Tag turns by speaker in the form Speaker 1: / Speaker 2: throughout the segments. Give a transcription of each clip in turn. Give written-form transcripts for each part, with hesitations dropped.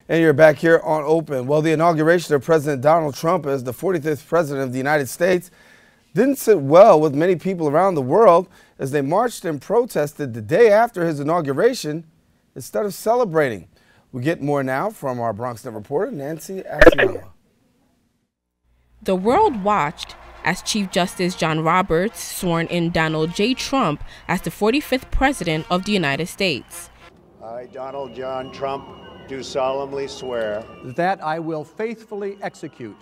Speaker 1: And you're back here on Open. Well, the inauguration of President Donald Trump as the 45th President of the United States didn't sit well with many people around the world as they marched and protested the day after his inauguration instead of celebrating. We get more now from our BronxNet reporter, Nancy Asiama.
Speaker 2: The world watched as Chief Justice John Roberts sworn in Donald J. Trump as the 45th President of the United States.
Speaker 3: I, Donald John Trump, do solemnly swear
Speaker 4: that I will faithfully execute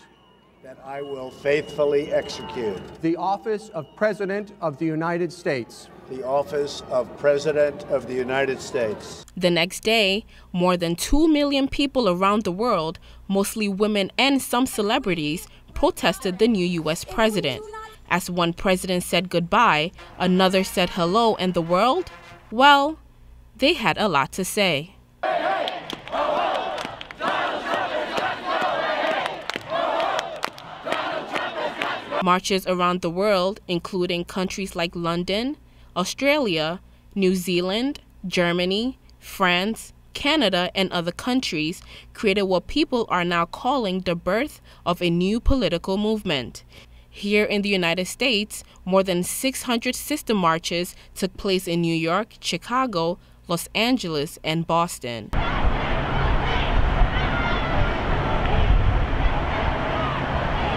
Speaker 4: the office of President of the United States.
Speaker 3: The office of President of the United States.
Speaker 2: The next day, more than 2 million people around the world, mostly women and some celebrities, protested the new U.S. president. As one president said goodbye, another said hello, and the world, well, they had a lot to say. Marches around the world, including countries like London, Australia, New Zealand, Germany, France, Canada, and other countries, created what people are now calling the birth of a new political movement. Here in the United States, more than 600 sister marches took place in New York, Chicago, Los Angeles, and Boston.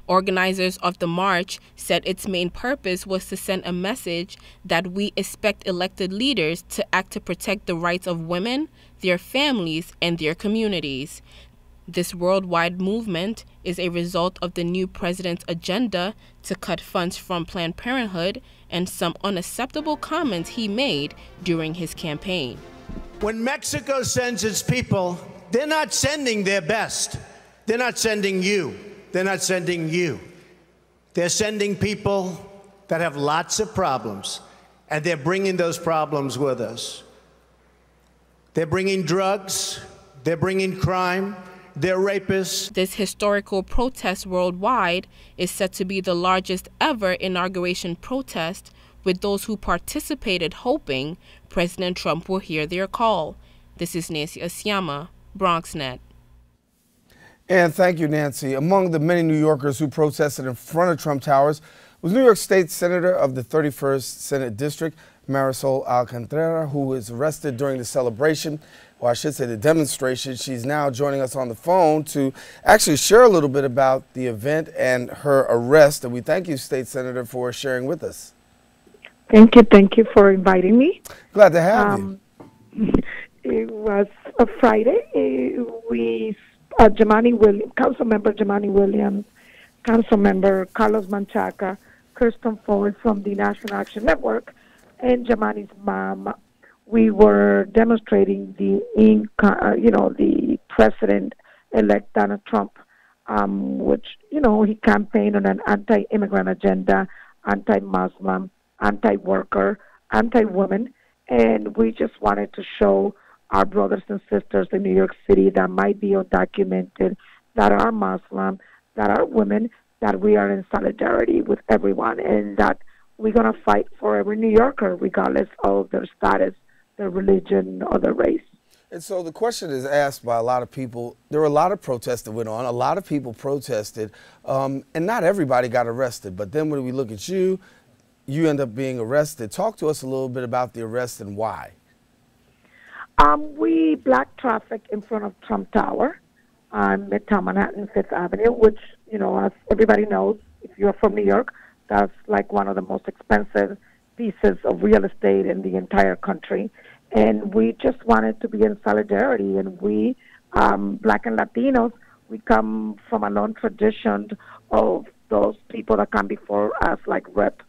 Speaker 2: Organizers of the march said its main purpose was to send a message that we expect elected leaders to act to protect the rights of women, their families, and their communities. This worldwide movement is a result of the new president's agenda to cut funds from Planned Parenthood and some unacceptable comments he made during his campaign.
Speaker 5: When Mexico sends its people, they're not sending their best. They're not sending you. They're not sending you. They're sending people that have lots of problems, and they're bringing those problems with us. They're bringing drugs, they're bringing crime, they're rapists.
Speaker 2: This historical protest worldwide is said to be the largest ever inauguration protest, with those who participated hoping President Trump will hear their call. This is Nancy Asiama, BronxNet.
Speaker 1: And thank you, Nancy. Among the many New Yorkers who protested in front of Trump Towers was New York State Senator of the 31st Senate District, Marisol Alcantara, who was arrested during the celebration, or I should say the demonstration. She's now joining us on the phone to actually share a little bit about the event and her arrest. And we thank you, State Senator, for sharing with us.
Speaker 6: Thank you for inviting me.
Speaker 1: Glad to have you.
Speaker 6: It was a Friday. Councilmember Jamani Williams, Councilmember Carlos Manchaca, Kirsten Ford from the National Action Network, and Jamani's mom. We were demonstrating the President-elect Donald Trump, which he campaigned on an anti-immigrant agenda, anti-Muslim, anti-worker, anti-woman, and we just wanted to show our brothers and sisters in New York City that might be undocumented, that are Muslim, that are women, that we are in solidarity with everyone, and that we're going to fight for every New Yorker, regardless of their status, their religion, or their race.
Speaker 1: And so the question is asked by a lot of people. There were a lot of protests that went on. A lot of people protested, and not everybody got arrested. But then when we look at you, you end up being arrested. Talk to us a little bit about the arrest and why.
Speaker 6: We blocked traffic in front of Trump Tower on Midtown Manhattan, Fifth Avenue, which, as everybody knows, if you're from New York, that's like one of the most expensive pieces of real estate in the entire country. And we just wanted to be in solidarity. And we, Black and Latinos, we come from a long tradition of those people that come before us, like Rep.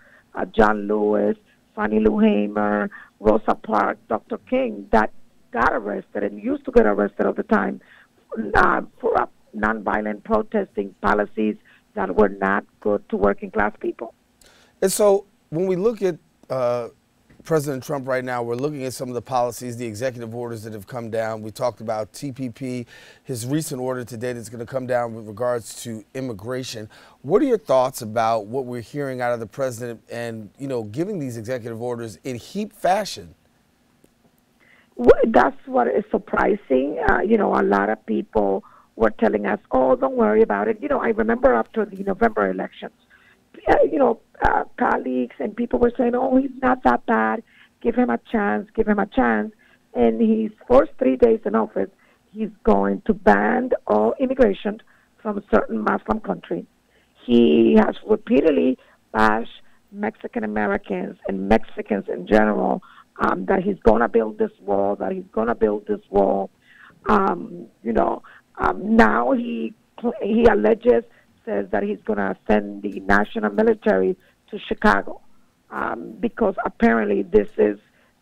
Speaker 6: John Lewis, Fannie Lou Hamer, Rosa Parks, Dr. King, that got arrested and used to get arrested all the time for nonviolent protesting policies that were not good to working class people.
Speaker 1: And so when we look at President Trump right now, we're looking at some of the policies, the executive orders that have come down. We talked about TPP, his recent order today that's going to come down with regards to immigration. What are your thoughts about what we're hearing out of the president and, giving these executive orders in heap fashion?
Speaker 6: That's what is surprising. A lot of people were telling us, "Oh, don't worry about it." I remember after the November elections, colleagues and people were saying, "Oh, he's not that bad. Give him a chance. Give him a chance." And his first 3 days in office, he's going to ban all immigration from certain Muslim countries. He has repeatedly bashed Mexican Americans and Mexicans in general, that he's going to build this wall, Now he alleges, says that he's going to send the national military to Chicago, because apparently this is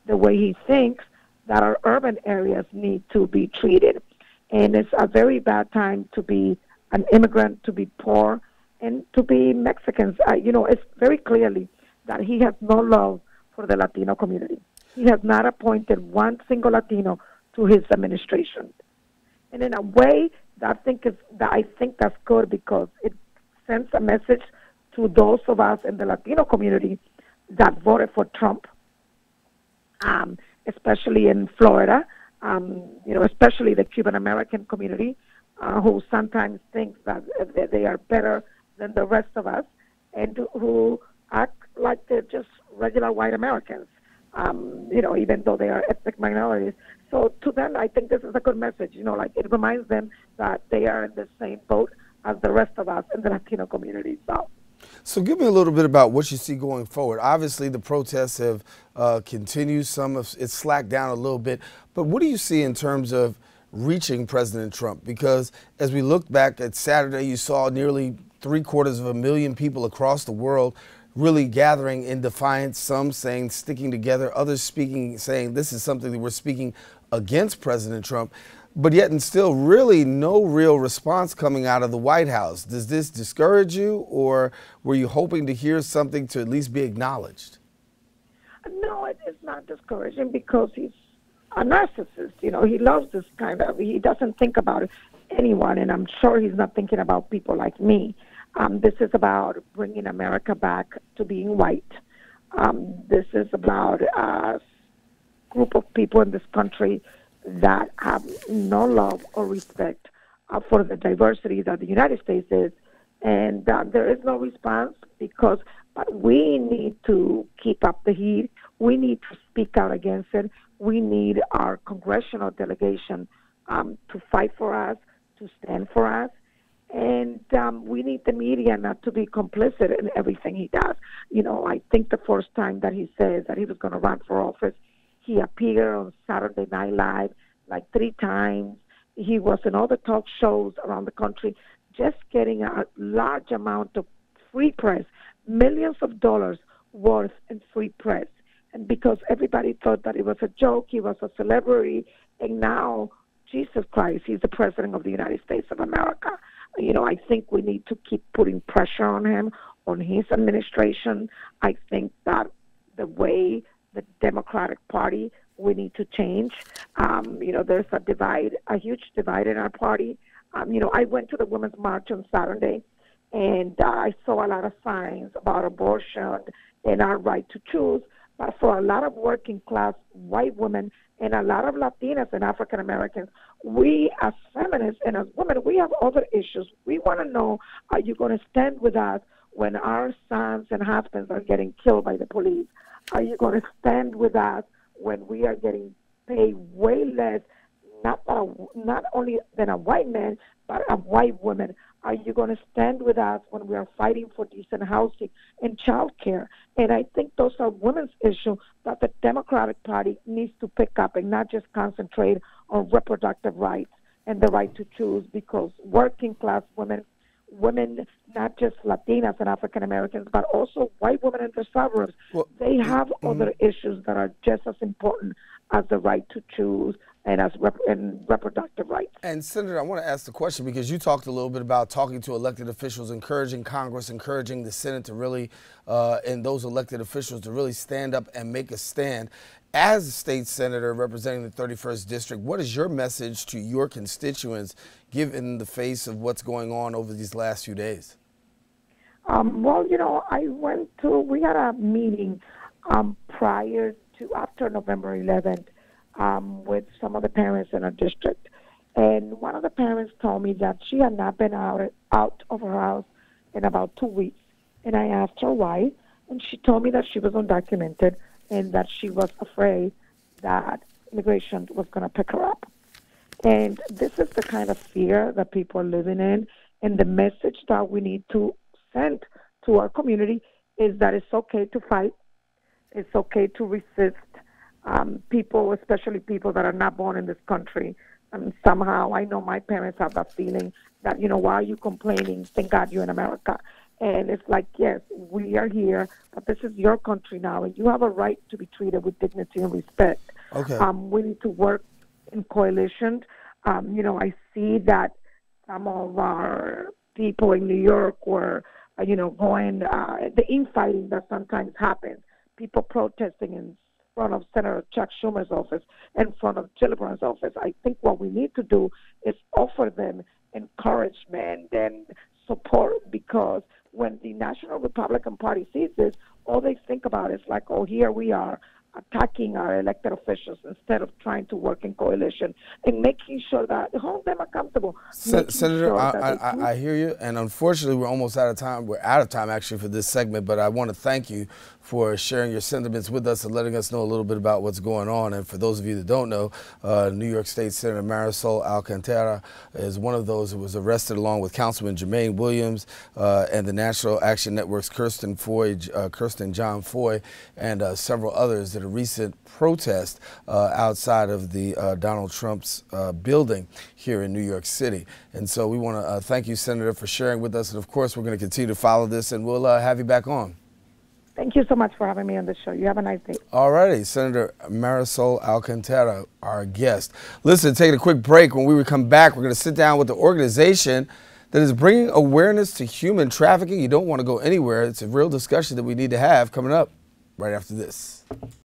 Speaker 6: the way he thinks that our urban areas need to be treated. And it's a very bad time to be an immigrant, to be poor, and to be Mexicans. It's very clearly that he has no love for the Latino community. He has not appointed one single Latino to his administration. And in a way, I think that's good, because it sends a message to those of us in the Latino community that voted for Trump, especially in Florida, especially the Cuban American community, who sometimes thinks that they are better than the rest of us, and who act like they're just regular white Americans, even though they are ethnic minorities. So to them, I think this is a good message. It reminds them that they are in the same boat as the rest of us in the Latino community.
Speaker 1: So give me a little bit about what you see going forward. Obviously, the protests have continued. Some of it's slacked down a little bit. But what do you see in terms of reaching President Trump? Because as we look back at Saturday, you saw nearly 750,000 people across the world really gathering in defiance, some saying sticking together, others saying this is something that we're speaking against President Trump. But yet and still really no real response coming out of the White House. Does this discourage you, or were you hoping to hear something to at least be acknowledged?
Speaker 6: No, it is not discouraging, because he's a narcissist. He loves this he doesn't think about anyone, and I'm sure he's not thinking about people like me. This is about bringing America back to being white. This is about a group of people in this country that have no love or respect for the diversity that the United States is. And there is no response, but we need to keep up the heat. We need to speak out against it. We need our congressional delegation to fight for us, to stand for us. And we need the media not to be complicit in everything he does. I think the first time that he says that he was going to run for office, he appeared on Saturday Night Live like 3 times. He was in all the talk shows around the country, just getting a large amount of free press, millions of dollars worth in free press. And because everybody thought that it was a joke, he was a celebrity, and now, Jesus Christ, he's the President of the United States of America. I think we need to keep putting pressure on him, on his administration. I think that the way the Democratic Party, we need to change. There's a huge divide in our party. I went to the Women's March on Saturday, and I saw a lot of signs about abortion and our right to choose. But for a lot of working class white women and a lot of Latinas and African Americans, we as feminists and as women, we have other issues. We want to know, are you going to stand with us when our sons and husbands are getting killed by the police? Are you going to stand with us when we are getting paid way less, not only than a white man, but a white woman? Are you going to stand with us when we are fighting for decent housing and child care? And I think those are women's issues that the Democratic Party needs to pick up and not just concentrate on reproductive rights and the right to choose, because working class women, not just Latinas and African Americans, but also white women in the suburbs, they have other issues that are just as important as the right to choose and as reproductive rights.
Speaker 1: And Senator, I want to ask the question, because you talked a little bit about talking to elected officials, encouraging Congress, encouraging the Senate to really, and those elected officials to really stand up and make a stand. As a state senator representing the 31st District, what is your message to your constituents, given the face of what's going on over these last few days?
Speaker 6: We had a meeting after November 11th, with some of the parents in our district. And one of the parents told me that she had not been out of her house in about 2 weeks. And I asked her why, and she told me that she was undocumented and that she was afraid that immigration was going to pick her up. And this is the kind of fear that people are living in. And the message that we need to send to our community is that it's okay to fight. It's okay to resist. People, especially people that are not born in this country, somehow, I know my parents have that feeling that, why are you complaining? Thank God you're in America. And it's like, yes, we are here, but this is your country now, and you have a right to be treated with dignity and respect.
Speaker 1: Okay.
Speaker 6: We need to work in coalition. I see that some of our people in New York were, going, the infighting that sometimes happens, people protesting in front of Senator Chuck Schumer's office, in front of Gillibrand's office. I think what we need to do is offer them encouragement and support, because when the National Republican Party sees this, all they think about is like, oh, here we are attacking our elected officials instead of trying to work in coalition and making sure that hold them accountable.
Speaker 1: Senator,
Speaker 6: sure
Speaker 1: I hear you, and unfortunately we're almost out of time. We're out of time actually for this segment, but I want to thank you for sharing your sentiments with us and letting us know a little bit about what's going on. And for those of you that don't know, New York State Senator Marisol Alcantara is one of those who was arrested along with Councilman Jermaine Williams and the National Action Network's Kirsten John Foy, and several others at a recent protest outside of the Donald Trump's building here in New York City. And so we want to thank you, Senator, for sharing with us. And of course, we're going to continue to follow this, and we'll have you back on.
Speaker 6: Thank you so much for having me on the show. You have a nice day.
Speaker 1: All righty, Senator Marisol Alcantara, our guest. Listen, taking a quick break. When we come back, we're going to sit down with the organization that is bringing awareness to human trafficking. You don't want to go anywhere. It's a real discussion that we need to have coming up right after this.